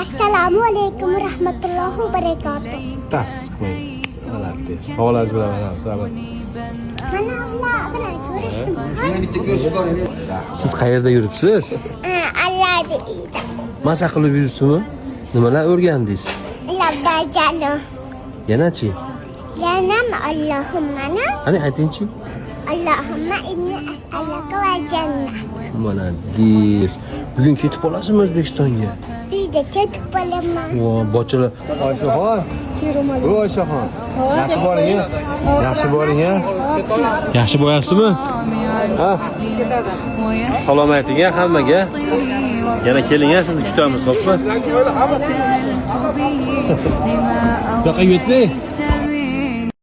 Assalomu alaykum va rahmatullohi va barakatuh. Tasqin. G'alati. Havolangiz bilan rahmat. Siz qayerda yuribsiz? Allohni uyida. Masa qilib yuribsizmi? Nimalar o'rgandingiz? Labbajano. Yanachi? Yanam Allohumma. Qani aytingchi? Allohumma inni as'aluka va jannah. Mana dis. Bugun ketib olasizmi O'zbekistonga? Uyda ketib qolaman. Vo, bochalar. Oyshaxon. Voy Oyshaxon. Yaxshi boring-a? Yaxshi boring-a? Yaxshi bo'lasizmi? Ha? Salom ayting-a hammaga. Yana keling-a, sizni kutamiz, xo'pmi? Yo'q, yetmay.